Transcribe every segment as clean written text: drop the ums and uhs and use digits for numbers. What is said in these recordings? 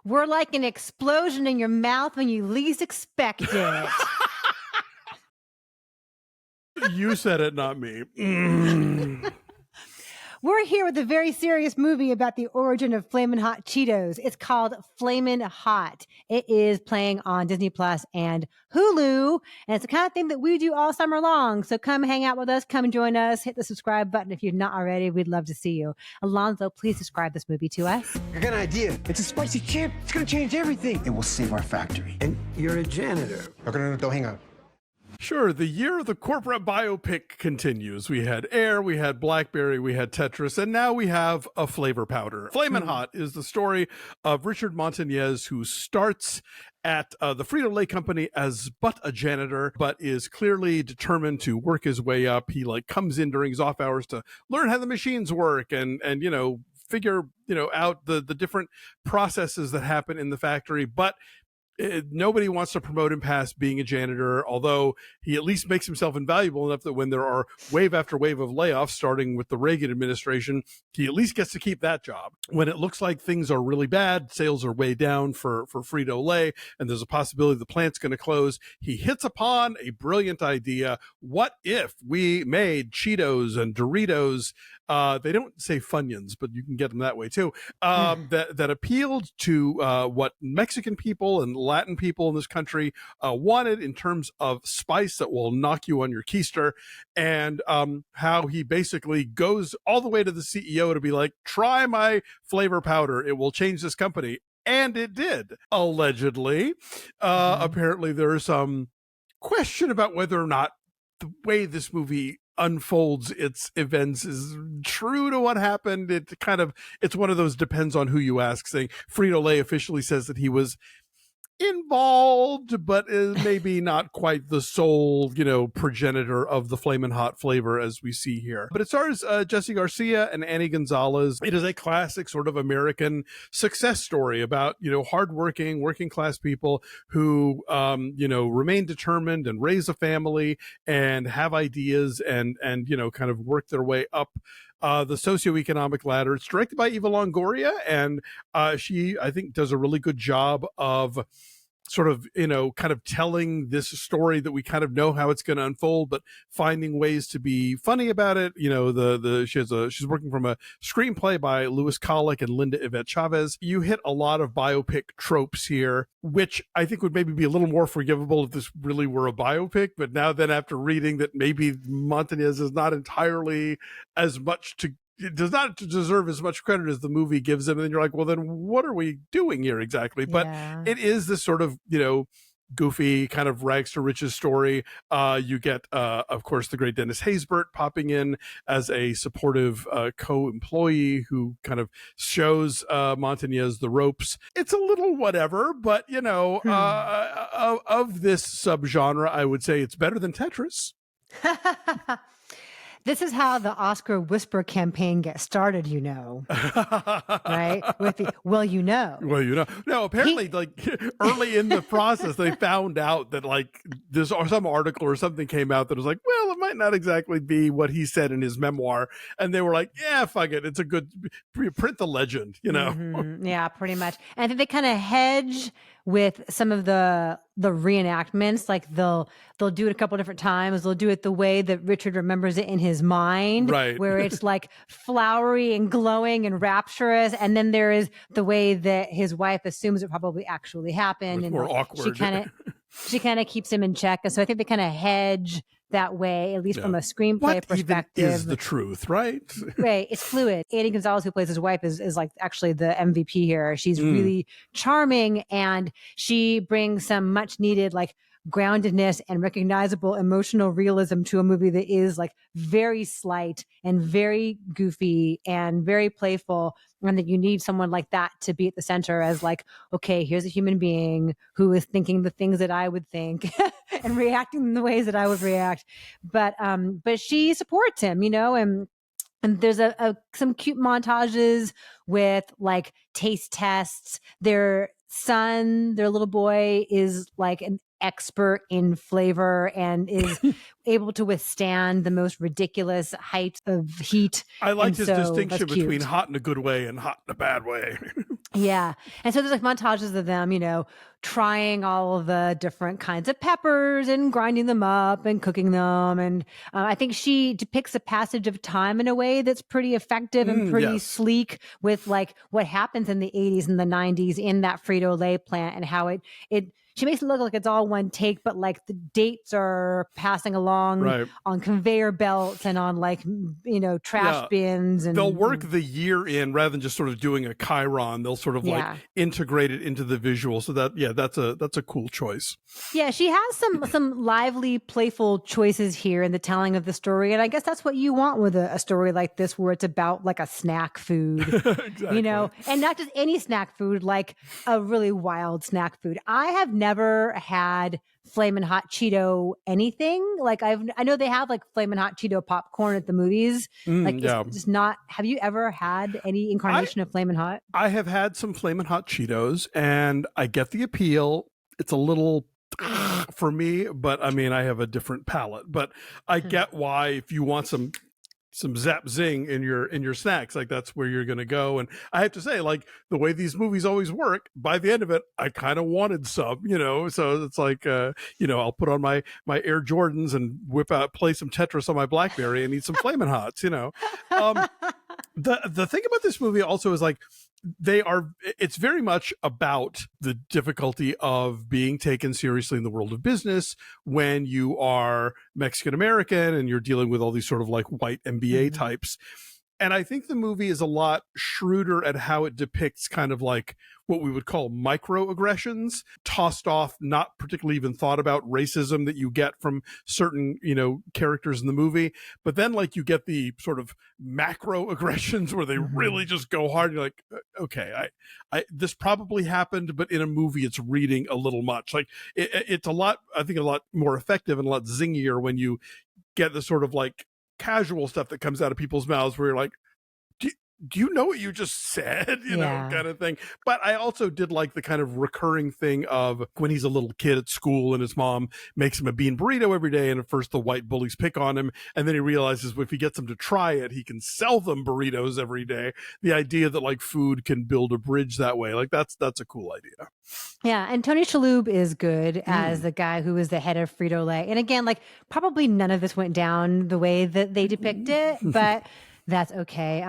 We're like an explosion in your mouth when you least expect it. You said it, not me. We're here with a very serious movie about the origin of Flamin' Hot Cheetos. It's called Flamin' Hot. It is playing on Disney Plus and Hulu, and it's the kind of thing that we do all summer long. So come hang out with us, come join us, hit the subscribe button if you're not already. We'd love to see you. Alonzo, please describe this movie to us. I got an idea. It's a spicy chip. It's gonna change everything. It will save our factory. And you're a janitor. Okay, no, hang on. Sure, the year of the corporate biopic continues. We had Air, we had BlackBerry, we had Tetris, and now we have a flavor powder. Flamin' Hot is the story of Richard Montañez, who starts at the Frito Lay company as but a janitor, but is clearly determined to work his way up. He comes in during his off hours to learn how the machines work and figure out the different processes that happen in the factory, but nobody wants to promote him past being a janitor, although he at least makes himself invaluable enough that when there are wave after wave of layoffs, starting with the Reagan administration, he at least gets to keep that job. When it looks like things are really bad, sales are way down for Frito Lay, and there's a possibility the plant's going to close, he hits upon a brilliant idea. What if we made Cheetos and Doritos, they don't say Funyuns, but you can get them that way too, that appealed to what Mexican people and Latin people in this country wanted in terms of spice that will knock you on your keister, and how he basically goes all the way to the CEO to be like, try my flavor powder, it will change this company. And it did, allegedly. Apparently there's some question about whether or not the way this movie unfolds its events is true to what happened. It's one of those depends on who you ask thing. Frito Lay officially says that he was involved, but is maybe not quite the sole, progenitor of the Flamin' Hot flavor as we see here. But it stars Jesse Garcia and Annie Gonzalez. It is a classic sort of American success story about, hardworking, working class people who, remain determined and raise a family and have ideas and kind of work their way up the socioeconomic ladder. It's directed by Eva Longoria, and she, I think, does a really good job of sort of, kind of telling this story that we kind of know how it's going to unfold, but finding ways to be funny about it. She's working from a screenplay by Louis Colick and Linda Yvette Chavez. You hit a lot of biopic tropes here, which I think would maybe be a little more forgivable if this really were a biopic. But now then, after reading that maybe Montañez is not entirely as much it does not deserve as much credit as the movie gives him. And then you're like, well, then what are we doing here exactly? But it is this sort of, goofy kind of rags to riches story. You get, of course, the great Dennis Haysbert popping in as a supportive co-employee who kind of shows Montañez the ropes. It's a little whatever, but, of this subgenre, I would say it's better than Tetris. This is how the Oscar Whisper campaign gets started, right? With the, well, No, apparently, early in the process, they found out that, this or some article or something came out that was like, well, it might not exactly be what he said in his memoir. And they were like, yeah, fuck it. It's a good, print the legend, Mm-hmm. Yeah, pretty much. And I think they kind of hedge with some of the reenactments. They'll do it a couple different times. They'll do it the way that Richard remembers it in his mind, right, where it's flowery and glowing and rapturous. And then there is the way that his wife assumes it probably actually happened. It's more awkward. She kind of keeps him in check. And so I think they kind of hedge that way, at least from a screenplay perspective. What is the truth, right? Right. It's fluid. Annie Gonzalez, who plays his wife, is actually the MVP here. She's really charming, and she brings some much needed groundedness and recognizable emotional realism to a movie that is very slight and very goofy and very playful, and that you need someone like that to be at the center as okay, here's a human being who is thinking the things that I would think and reacting in the ways that I would react. But she supports him, and there's some cute montages with taste tests. Their son, their little boy, is an expert in flavor and is able to withstand the most ridiculous height of heat. I like his distinction between hot in a good way and hot in a bad way. Yeah. And so there's like montages of them, trying all of the different kinds of peppers and grinding them up and cooking them. And I think she depicts a passage of time in a way that's pretty effective and pretty Yes. sleek with like what happens in the 80s and the 90s in that Frito Lay plant and how she makes it look like it's all one take, but like the dates are passing along Right. on conveyor belts and on like, trash bins. And they'll work the year in rather than just sort of doing a Chiron. They'll sort of like integrate it into the visual. So that's a cool choice. Yeah, she has some lively, playful choices here in the telling of the story. And I guess that's what you want with a story like this, where it's about like a snack food, exactly. and not just any snack food, like a really wild snack food. I have never had Flamin' Hot Cheeto anything. Like I know they have like Flamin' Hot Cheeto popcorn at the movies. It's just not. Have you ever had any incarnation of Flamin' Hot? I have had some Flamin' Hot Cheetos, and I get the appeal. It's a little for me, but I mean, I have a different palate. But I get why if you want some zap zing in your snacks, like that's where you're going to go. And I have to say, like the way these movies always work, by the end of it, I kind of wanted some, so it's like, I'll put on my Air Jordans and play some Tetris on my BlackBerry and eat some Flamin' Hots, The thing about this movie also is like, it's very much about the difficulty of being taken seriously in the world of business when you are Mexican American and you're dealing with all these sort of like white MBA types. And I think the movie is a lot shrewder at how it depicts kind of like what we would call microaggressions, tossed off, not particularly even thought about racism that you get from certain, characters in the movie. But then like you get the sort of macro aggressions where they really just go hard. You're like, okay, this probably happened, but in a movie it's reading a little much. Like it's I think a lot more effective and a lot zingier when you get the sort of like casual stuff that comes out of people's mouths where you're like, do you know what you just said? Kind of thing. But I also did like the kind of recurring thing of when he's a little kid at school and his mom makes him a bean burrito every day. And at first the white bullies pick on him. And then he realizes if he gets them to try it, he can sell them burritos every day. The idea that like food can build a bridge that way. Like that's a cool idea. Yeah. And Tony Shalhoub is good as the guy who is the head of Frito Lay. And again, like probably none of this went down the way that they depict it, but that's okay.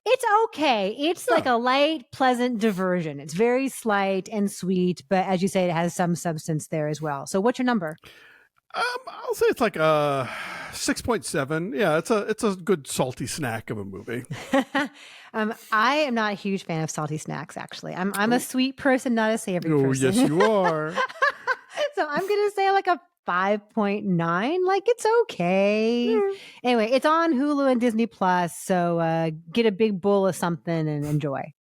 It's okay. It's like a light, pleasant diversion. It's very slight and sweet, but as you say, it has some substance there as well. So what's your number? I'll say it's like a 6.7. Yeah, it's a good salty snack of a movie. I am not a huge fan of salty snacks, actually. I'm a sweet person, not a savory person. Oh, yes, you are. So I'm going to say like a 5.9. Like it's okay. Anyway, it's on Hulu and Disney Plus. So get a big bowl of something and enjoy.